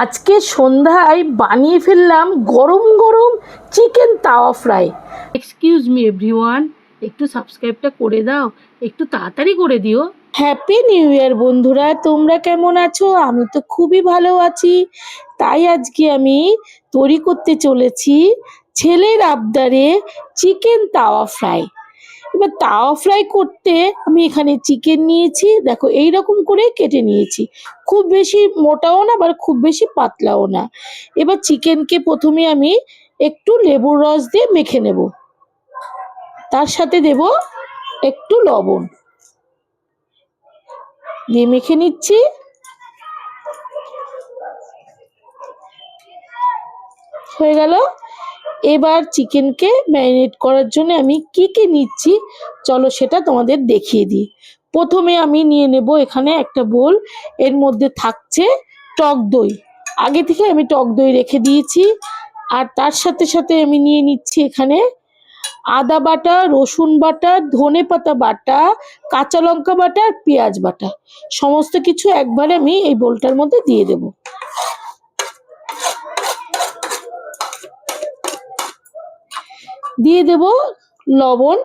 আজকে সন্ধ্যায় বানিয়ে ফেললাম গরম গরম চিকেন তাওয়া ফ্রাই। এক্সকিউজ মি এভরিওয়ান, একটু সাবস্ক্রাইবটা করে দাও, একটু তাড়াতাড়ি করে দিও। হ্যাপি নিউ ইয়ার বন্ধুরা, তোমরা কেমন আছো? আমি তো খুবই ভালো আছি। তাই আজকে আমি তৈরি করতে চলেছি ছেলের আবদারে চিকেন তাওয়া ফ্রাই। এবার তাওয়া ফ্রাই করতে আমি এখানে চিকেন নিয়েছি, দেখো এই রকম করে কেটে নিয়েছি। খুব বেশি মোটাও না, আবার খুব বেশি পাতলাও না। এবার চিকেনকে প্রথমে আমি একটু লেবুর রস দিয়ে মেখে নেব, তার সাথে দেব একটু লবণ দিয়ে মেখে নিচ্ছি। হয়ে গেল। এবার চিকেনকে ম্যারিনেট করার জন্য আমি কি কি নিচ্ছি চলো সেটা তোমাদের দেখিয়ে দিই। প্রথমে আমি নিয়ে নেব এখানে একটা বোল, এর মধ্যে থাকছে টক দই। আগে থেকে আমি টক দই রেখে দিয়েছি। আর তার সাথে সাথে আমি নিয়ে নিচ্ছি এখানে আদা বাটা, রসুন বাটা, ধনে পাতা বাটা, কাঁচা লঙ্কা বাটা আর পেঁয়াজ বাটা। সমস্ত কিছু একবারে আমি এই বোলটার মধ্যে দিয়ে দেবো। দিয়ে দেব লবণ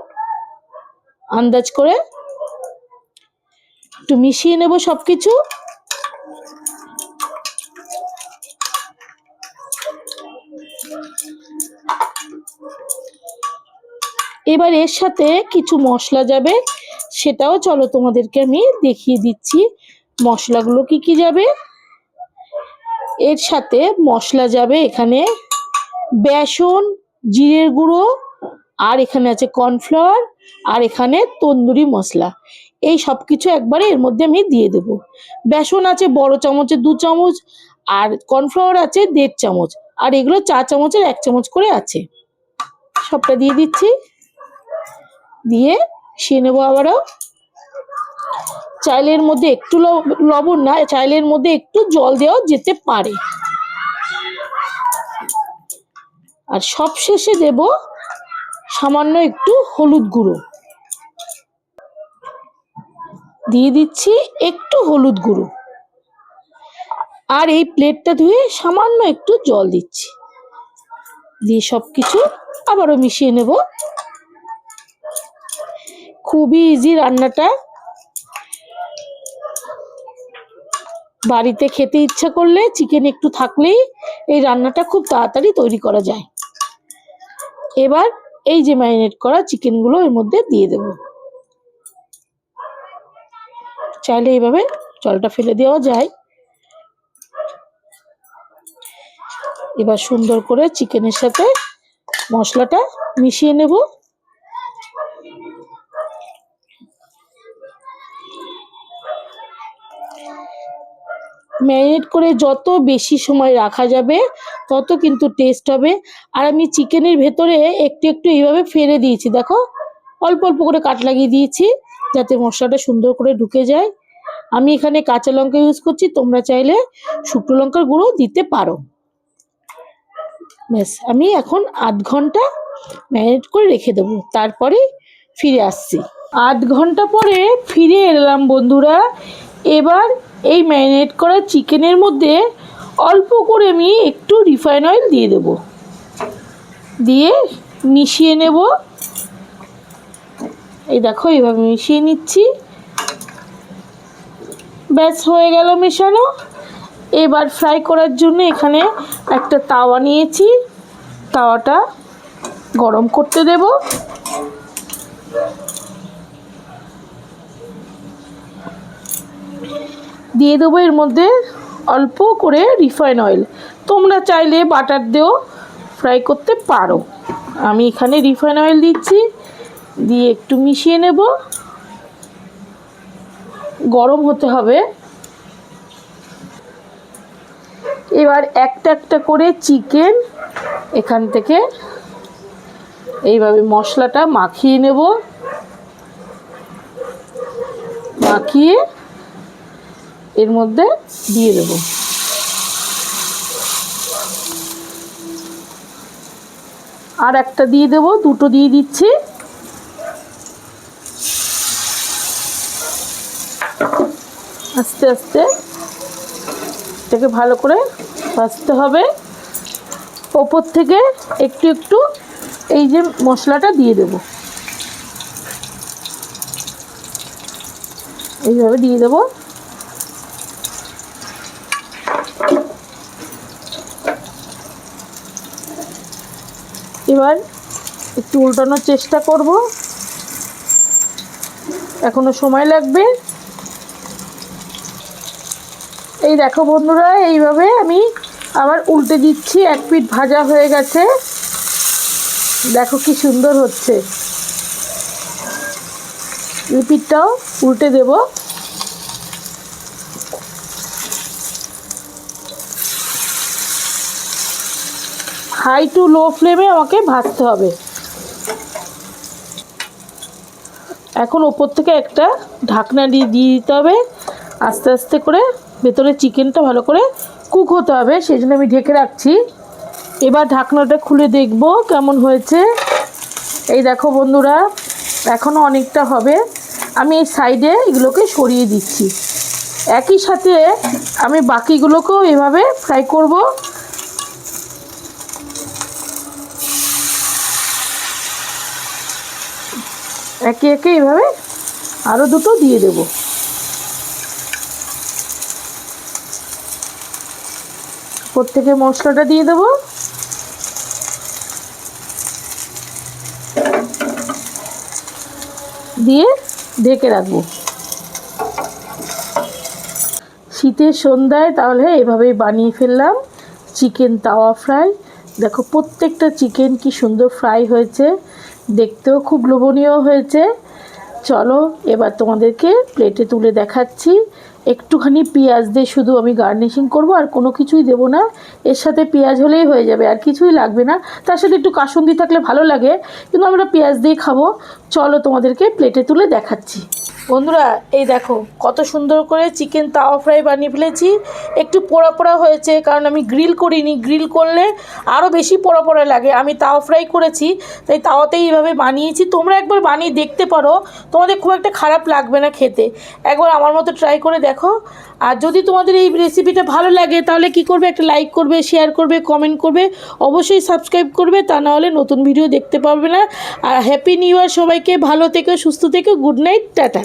আন্দাজ করে, একটু মিশিয়ে নেব সবকিছু। এবার এর সাথে কিছু মশলা যাবে, সেটাও চলো তোমাদেরকে আমি দেখিয়ে দিচ্ছি মশলাগুলো কি কি যাবে। এর সাথে মশলা যাবে এখানে বেসন, জিরের গুঁড়ো, আর এখানে আছে কর্নফ্লাওয়ার, আর এখানে তন্দুরি মশলা। এই সব কিছু একবারে এর মধ্যে আমি দিয়ে দেব। বেসন আছে বড় চামচে 2 চামচ, আর কর্নফ্লাওয়ার আছে 1.5 চামচ, আর এগুলো 4 চামচের 1 চামচ করে আছে। সবটা দিয়ে দিচ্ছি, দিয়ে মিশিয়ে নেবো আবারও। চাইলের মধ্যে একটু লবণ না, চাইলের মধ্যে একটু জল দেওয়া যেতে পারে। আর সব শেষে দেব সামান্য একটু হলুদ গুঁড়ো, দিয়ে দিচ্ছি একটু হলুদ গুঁড়ো। আর এই প্লেটটা ধুয়ে সামান্য একটু জল দিচ্ছি, দিয়ে সবকিছু আবারও মিশিয়ে নেব। খুবই ইজি রান্নাটা, বাড়িতে খেতে ইচ্ছা করলে চিকেন একটু থাকলেই এই রান্নাটা খুব তাড়াতাড়ি তৈরি করা যায়। এবার এই যে ম্যারিনেট করা চিকেনগুলো এর মধ্যে দিয়ে দেব। চাইলে এইভাবে জলটা ফেলে দেওয়া যায়। এবার সুন্দর করে চিকেনের সাথে মশলাটা মিশিয়ে নেব। ম্যারিনেট করে যত বেশি সময় রাখা যাবে তত কিন্তু টেস্ট হবে। আর আমি চিকেনের ভেতরে একটু একটু এইভাবে ফেলে দিয়েছি, দেখো অল্প অল্প করে কাট লাগিয়ে দিয়েছি যাতে মশলাটা সুন্দর করে ঢুকে যায়। আমি এখানে কাঁচা লঙ্কা ইউজ করছি, তোমরা চাইলে শুকনো লঙ্কার গুঁড়ো দিতে পারো। ব্যাস, আমি এখন 8 ঘন্টা ম্যারিনেট করে রেখে দেবো, তারপরে ফিরে আসছি। 8 ঘন্টা পরে ফিরে এলাম বন্ধুরা। এবার এই ম্যারিনেট করা চিকেনের মধ্যে অল্প করে আমি একটু রিফাইন অয়েল দিয়ে দেব, দিয়ে মিশিয়ে নেব। এই দেখো এইভাবে মিশিয়ে নিচ্ছি। ব্যাস হয়ে গেল মেশানো। এবার ফ্রাই করার জন্য এখানে একটা তাওয়া নিয়েছি, তাওয়াটা গরম করতে দেব। দিয়ে দেবো এর মধ্যে অল্প করে রিফাইন অয়েল, তোমরা চাইলে বাটার দিয়েও ফ্রাই করতে পারো। আমি এখানে রিফাইন অয়েল দিচ্ছি, দিয়ে একটু মিশিয়ে নেব। গরম হতে হবে। এবার একটা একটা করে চিকেন এখান থেকে এইভাবে মশলাটা মাখিয়ে নেব, মাখিয়ে এর মধ্যে দিয়ে দেব। আর একটা দিয়ে দেব, দুটো দিয়ে দিচ্ছি। আস্তে আস্তে এটাকে ভালো করে ভাজতে হবে। ওপর থেকে একটু একটু এই যে মশলাটা দিয়ে দেব, এইভাবে দিয়ে দেব। এবার একটু উল্টানোর চেষ্টা করব, এখনো সময় লাগবে। এই দেখো বন্ধুরা, এইভাবে আমি আবার উল্টে দিচ্ছি। এক পিঠ ভাজা হয়ে গেছে, দেখো কি সুন্দর হচ্ছে। এই পিঠটাও উল্টে দেব। হাই টু লো ফ্লেমে আমাকে ভাজতে হবে। এখন ওপর থেকে একটা ঢাকনা দিয়ে দিতে হবে, আস্তে আস্তে করে ভেতরে চিকেনটা ভালো করে কুক হতে হবে, সেই জন্য আমি ঢেকে রাখছি। এবার ঢাকনাটা খুলে দেখব কেমন হয়েছে। এই দেখো বন্ধুরা, এখনও অনেকটা হবে। আমি এই সাইডে এগুলোকে সরিয়ে দিচ্ছি। একই সাথে আমি বাকিগুলোকেও এভাবে ফ্রাই করব। একে একে এভাবে আরও দুটো দিয়ে দেব। উপর থেকে মশলাটা দিয়ে দেব। দিয়ে ঢেকে রাখবো। শীতের সন্ধ্যায় তাহলে এভাবেই বানিয়ে ফেললাম চিকেন তাওয়া ফ্রাই। দেখো প্রত্যেকটা চিকেন কি সুন্দর ফ্রাই হয়েছে, দেখতেও খুব লোভনীয় হয়েছে। চলো এবার তোমাদেরকে প্লেটে তুলে দেখাচ্ছি। একটুখানি পেঁয়াজ দিয়ে শুধু আমি গার্নিশিং করব, আর কোনো কিছুই দেব না। এর সাথে পেঁয়াজ হলেই হয়ে যাবে, আর কিছুই লাগবে না। তার সাথে একটু কাসুন্দি থাকলে ভালো লাগে, কিন্তু আমরা পেঁয়াজ দিয়ে খাবো। চলো তোমাদেরকে প্লেটে তুলে দেখাচ্ছি। বন্ধুরা এই দেখো কত সুন্দর করে চিকেন তাওয়া ফ্রাই বানিয়ে ফেলেছি। একটু পোড়া পোড়া হয়েছে, কারণ আমি গ্রিল করিনি। গ্রিল করলে আরও বেশি পোড়া পোড়া লাগে। আমি তাওয়া ফ্রাই করেছি, তাই তাওয়াতেই এইভাবে বানিয়েছি। তোমরা একবার বানিয়ে দেখতে পারো, তোমাদের খুব একটা খারাপ লাগবে না খেতে। একবার আমার মতো ট্রাই করে দেখো। আর যদি তোমাদের এই রেসিপিটা ভালো লাগে তাহলে কি করবে, একটা লাইক করবে, শেয়ার করবে, কমেন্ট করবে, অবশ্যই সাবস্ক্রাইব করবে, তা নাহলে নতুন ভিডিও দেখতে পারবে না। আর হ্যাপি নিউ ইয়ার সবাইকে। ভালো থেকো, সুস্থ থেকো, গুড নাইট, টাটা।